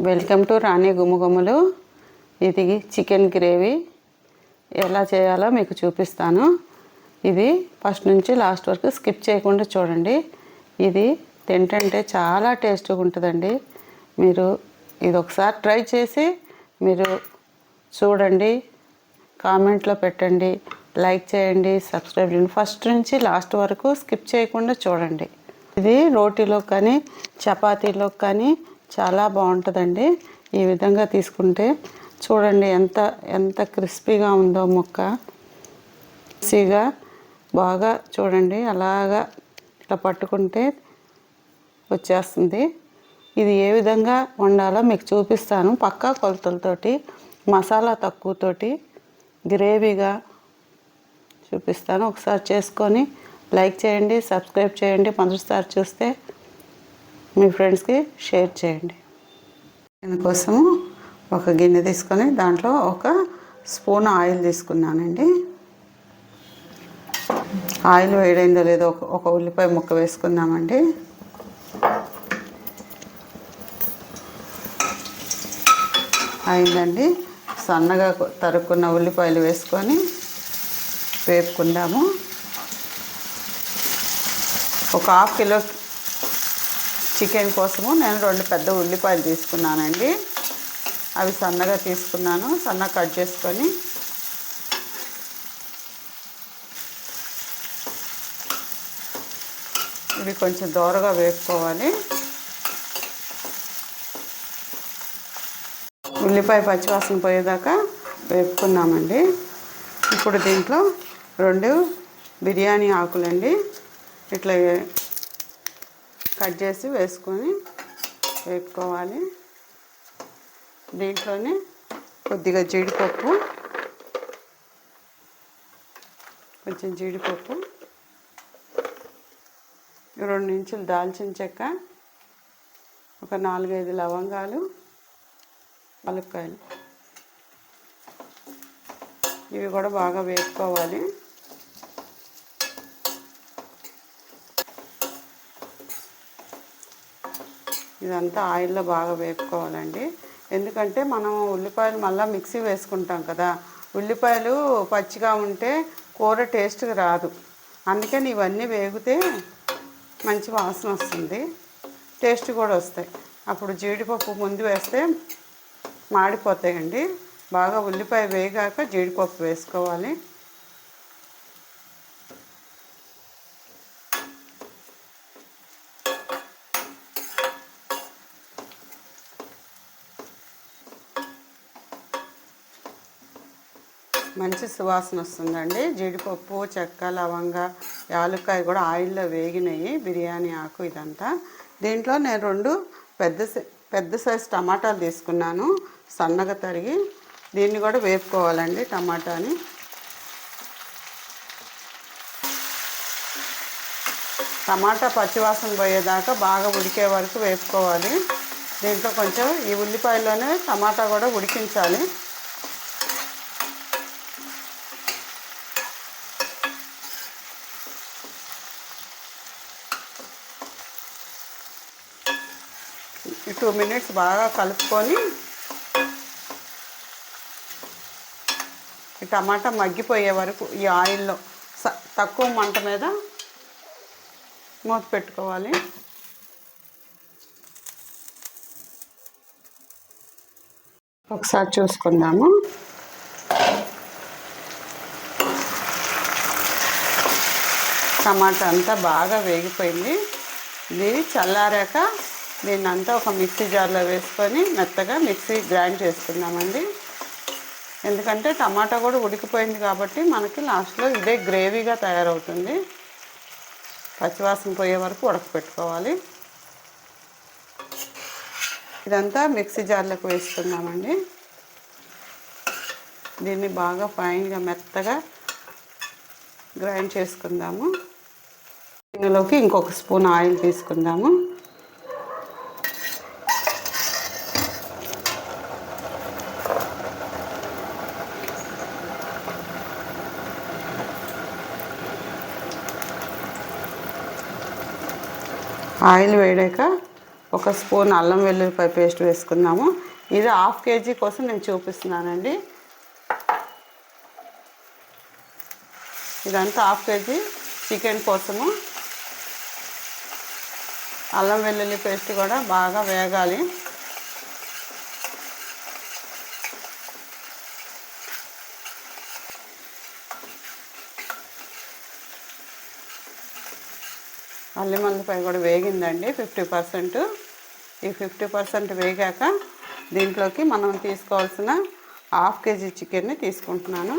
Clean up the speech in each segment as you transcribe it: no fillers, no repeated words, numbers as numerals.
Welcome to రాణి గుమగుమలు. ఇది chicken gravy ఎలా చేయాలో మీకు చూపిస్తాను. ఇది ఫస్ట్ నుంచి లాస్ట్ వరకు స్కిప్ చేయకుండా చూడండి. ఇది తింటుంటే చాలా టేస్ట్గా ఉంటుందండి. మీరు ఇది ఒకసారి ట్రై చేసి మీరు చూడండి, కామెంట్లో పెట్టండి, లైక్ చేయండి, సబ్స్క్రైబ్ చేయండి. ఫస్ట్ నుంచి లాస్ట్ వరకు స్కిప్ చేయకుండా చూడండి. ఇది రోటీలో కానీ చపాతీలో కానీ చాలా బాగుంటుందండి. ఈ విధంగా తీసుకుంటే చూడండి ఎంత క్రిస్పీగా ఉందో ముక్క. క్రిస్పీగా బాగా చూడండి, అలాగా ఇట్లా పట్టుకుంటే వచ్చేస్తుంది. ఇది ఏ విధంగా వండాలో మీకు చూపిస్తాను. పక్కా కొలతలతోటి, మసాలా తక్కువతోటి గ్రేవీగా చూపిస్తాను. ఒకసారి చేసుకొని లైక్ చేయండి, సబ్స్క్రైబ్ చేయండి. మొదటిసారి చూస్తే మీ ఫ్రెండ్స్కి షేర్ చేయండి. దీనికోసము ఒక గిన్నె తీసుకొని దాంట్లో ఒక స్పూన్ ఆయిల్ తీసుకున్నానండి. ఆయిల్ వేడైందో లేదో ఒక ఉల్లిపాయ ముక్క వేసుకుందామండి. అయిందండి. సన్నగా తరుక్కున్న ఉల్లిపాయలు వేసుకొని వేపుకుందాము. ఒక హాఫ్ కిలో చికెన్ కోసము నేను 2 పెద్ద ఉల్లిపాయలు తీసుకున్నానండి. అవి సన్నగా తీసుకున్నాను. సన్నగా కట్ చేసుకొని ఇవి కొంచెం దోరగా వేపుకోవాలి. ఉల్లిపాయ పచ్చివాసన పోయేదాకా వేపుకున్నామండి. ఇప్పుడు దీంట్లో 2 బిర్యానీ ఆకులండి ఇట్లా కట్ చేసి వేసుకొని వేపుకోవాలి. దీంట్లోనే కొద్దిగా జీడిపప్పు, కొంచెం జీడిపప్పు, 2 ఇంచులు దాల్చిన చెక్క, ఒక 4-5 లవంగాలు, పలుకాయలు, ఇవి కూడా బాగా వేపుకోవాలి. ఇదంతా ఆయిల్లో బాగా వేపుకోవాలండి. ఎందుకంటే మనం ఉల్లిపాయలు మళ్ళీ మిక్సీ వేసుకుంటాం కదా, ఉల్లిపాయలు పచ్చిగా ఉంటే కూర టేస్ట్గా రాదు. అందుకని ఇవన్నీ వేగితే మంచి వాసన వస్తుంది, టేస్ట్ కూడా వస్తాయి. అప్పుడు జీడిపప్పు ముందు వేస్తే మాడిపోతాయండి. బాగా ఉల్లిపాయ వేగాక జీడిపప్పు వేసుకోవాలి. మంచి సువాసన వస్తుందండి. జీడిపప్పు, చెక్క, లవంగ, యాలక్కాయ కూడా ఆయిల్లో వేగినాయి. బిర్యానీ ఆకు ఇదంతా. దీంట్లో నేను 2 పెద్ద సైజు టమాటాలు తీసుకున్నాను, సన్నగా తరిగి. దీన్ని కూడా వేపుకోవాలండి. టమాటాని టమాటా పచ్చివాసన పోయేదాకా బాగా ఉడికే వరకు వేపుకోవాలి. దీంట్లో కొంచెం ఈ ఉల్లిపాయలోనే టమాటా కూడా ఉడికించాలి. ఈ 2 మినిట్స్ బాగా కలుపుకొని ఈ టమాటా మగ్గిపోయే వరకు ఈ ఆయిల్లో తక్కువ మంట మీద మూత పెట్టుకోవాలి. ఒకసారి చూసుకుందాము. టమాటా అంతా బాగా వేగిపోయింది. ఇది చల్లారాక దీన్ని అంతా ఒక మిక్సీ జార్లో వేసుకొని మెత్తగా మిక్సీ గ్రైండ్ చేసుకుందామండి. ఎందుకంటే టమాటా కూడా ఉడికిపోయింది కాబట్టి మనకి లాస్ట్లో ఇదే గ్రేవీగా తయారవుతుంది. పచ్చివాసన పోయే వరకు ఉడకపెట్టుకోవాలి. ఇదంతా మిక్సీ జార్లోకి వేసుకుందామండి. దీన్ని బాగా ఫైన్గా మెత్తగా గ్రైండ్ చేసుకుందాము. ఇందులోకి ఇంకొక స్పూన్ ఆయిల్ తీసుకుందాము. ఆయిల్ వేడాక ఒక స్పూన్ అల్లం వెల్లుల్లిపాయ పేస్ట్ వేసుకుందాము. ఇది 1/2 kg కోసం నేను చూపిస్తున్నానండి. ఇదంతా 1/2 kg చికెన్ కోసము. అల్లం వెల్లుల్లి పేస్ట్ కూడా బాగా వేగాలి. అల్లం వెల్లుల్లిపాయ కూడా వేగిందండి 50%. ఈ 50% వేగాక దీంట్లోకి మనం తీసుకోవాల్సిన 1/2 kg చికెన్ని తీసుకుంటున్నాను.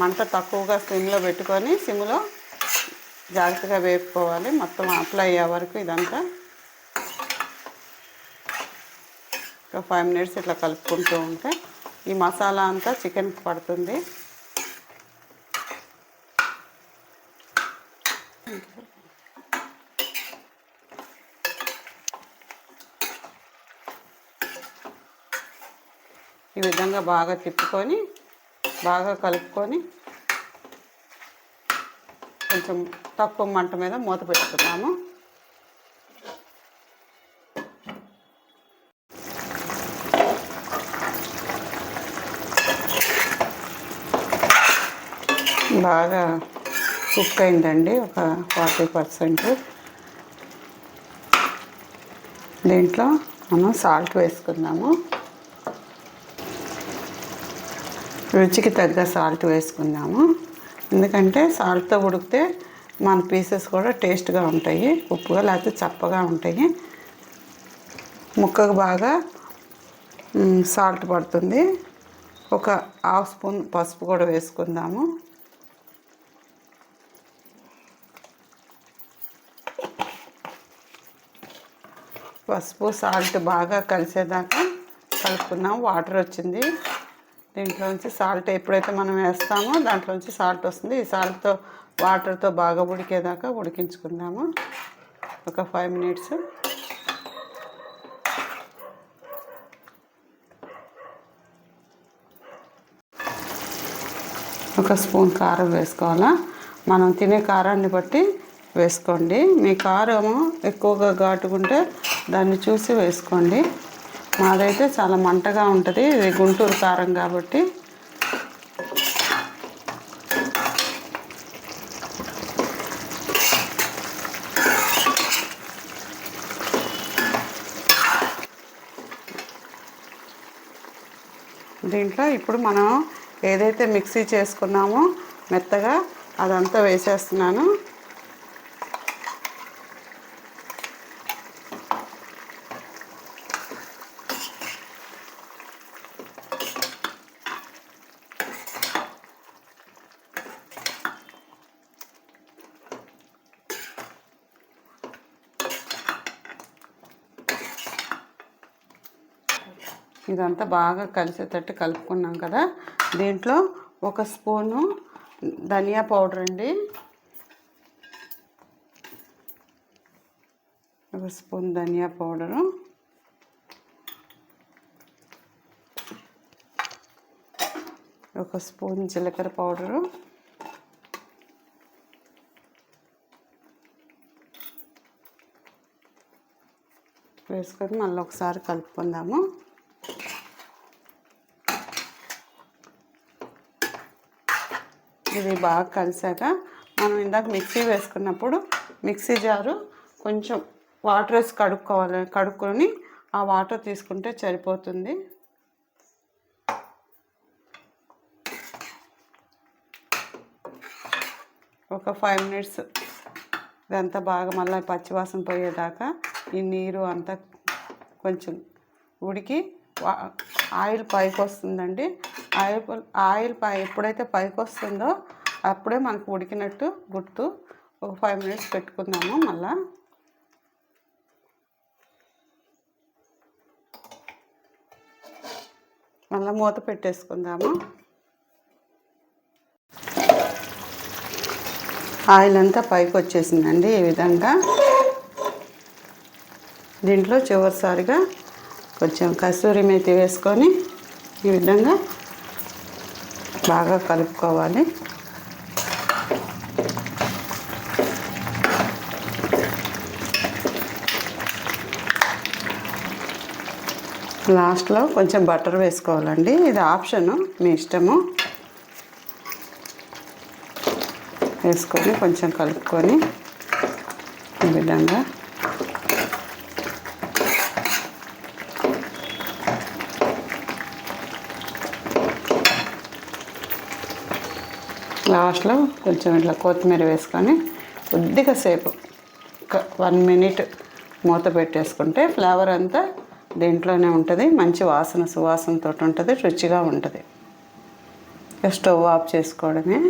మంట తక్కువగా సిమ్లో పెట్టుకొని సిమ్లో జాగ్రత్తగా వేపుకోవాలి. మొత్తం అప్లై అయ్యే వరకు ఇదంతా ఒక 5 minutes ఇట్లా కలుపుకుంటూ ఉంటే ఈ మసాలా అంతా చికెన్కి పడుతుంది. ఈ విధంగా బాగా తిప్పుకొని బాగా కలుపుకొని కొంచెం తక్కువ మంట మీద మూత పెట్టుకున్నాము. బాగా కుక్ అయిందండి ఒక 40%. దీంట్లో మనం సాల్ట్ వేసుకుందాము. రుచికి తగ్గ సాల్ట్ వేసుకుందాము. ఎందుకంటే సాల్ట్తో ఉడికితే మన పీసెస్ కూడా టేస్ట్గా ఉంటాయి, ఉప్పుగా లేకపోతే చప్పగా ఉంటాయి. ముక్కకు బాగా సాల్ట్ పడుతుంది. ఒక 1/2 స్పూన్ పసుపు కూడా వేసుకుందాము. పసుపు సాల్ట్ బాగా కలిసేదాకా కలుపుకున్నాం. వాటర్ వచ్చింది దీంట్లోంచి. సాల్ట్ ఎప్పుడైతే మనం వేస్తామో దాంట్లోంచి సాల్ట్ వస్తుంది. ఈ సాల్ట్తో వాటర్తో బాగా ఉడికేదాకా ఉడికించుకుందాము ఒక 5 minutes. ఒక స్పూన్ కారం వేసుకోవాలా. మనం తినే కారాన్ని బట్టి వేసుకోండి. మీ కారం ఎక్కువగా ఘాటుకుంటే దాన్ని చూసి వేసుకోండి. మాదైతే చాలా మంటగా ఉంటుంది, ఇది గుంటూరు కారం కాబట్టి. దీంట్లో ఇప్పుడు మనం ఏదైతే మిక్సీ చేసుకున్నామో మెత్తగా అదంతా వేసేస్తున్నాను. ఇదంతా బాగా కలిసేటట్టు కలుపుకున్నాం కదా. దీంట్లో ఒక స్పూను ధనియా పౌడర్ అండి, ఒక స్పూన్ ధనియా పౌడరు, ఒక స్పూన్ జీలకర్ర పౌడరు, వేసుకొని మళ్ళీ ఒకసారి కలుపుకుందాము. ఇది బాగా కలిసాక మనం ఇందాక మిక్సీ వేసుకున్నప్పుడు మిక్సీ జారు కొంచెం వాటర్ వేసి కడుక్కొని ఆ వాటర్ తీసుకుంటే సరిపోతుంది. ఒక 5 minutes ఇదంతా బాగా మళ్ళీ పచ్చివాసన పోయేదాకా ఈ నీరు అంతా కొంచెం ఉడికి ఆయిల్ పైకి వస్తుందండి. ఆయిల్ ఎప్పుడైతే పైకి వస్తుందో అప్పుడే మనకు ఉడికినట్టు గుర్తు. ఒక 5 minutes పెట్టుకుందాము. మళ్ళీ మూత పెట్టేసుకుందాము. ఆయిల్ అంతా పైకి వచ్చేసిందండి. ఈ విధంగా దీంట్లో చివరిసారిగా కొంచెం కస్తూరి మేతి వేసుకొని ఈ విధంగా బాగా కలుపుకోవాలి. లాస్ట్లో కొంచెం బటర్ వేసుకోవాలండి. ఇది ఆప్షను, మీ ఇష్టము. వేసుకొని కొంచెం కలుపుకొని ఈ విధంగా లాస్ట్లో కొంచెం ఇట్లా కొత్తిమీర వేసుకొని కొద్దిగా సేపు 1 మినిట్ మూత పెట్టేసుకుంటే ఫ్లేవర్ అంతా దీంట్లోనే ఉంటుంది. మంచి వాసన సువాసనతో ఉంటుంది, రుచిగా ఉంటుంది. స్టవ్ ఆఫ్ చేసుకోవడమే.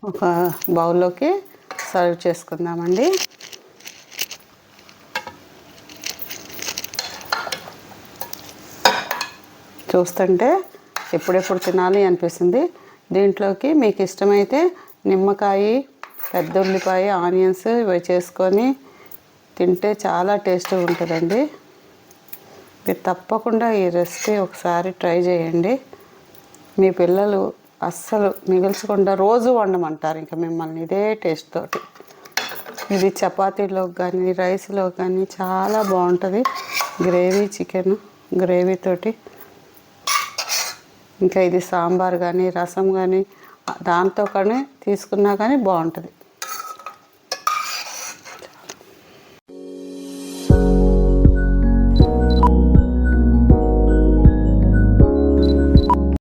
ఒక బౌల్లోకి సర్వ్ చేసుకుందామండి. చూస్తుంటే ఎప్పుడెప్పుడు తినాలి అనిపిస్తుంది. దీంట్లోకి మీకు ఇష్టమైతే నిమ్మకాయ, పెద్ద ఉల్లిపాయ, ఆనియన్స్ ఇవి చేసుకొని తింటే చాలా టేస్ట్గా ఉంటుందండి. మీరు తప్పకుండా ఈ రెసిపీ ఒకసారి ట్రై చేయండి. మీ పిల్లలు అస్సలు మిగిల్చకుండా రోజు వండమంటారు ఇంకా మిమ్మల్ని ఇదే టేస్ట్ తోటి. ఇది చపాతీలో కానీ రైస్లో కానీ చాలా బాగుంటుంది. గ్రేవీ, చికెన్ గ్రేవీతోటి. ఇంకా ఇది సాంబార్ కానీ రసం కానీ దాంతో కానీ తీసుకున్నా కానీ బాగుంటుంది.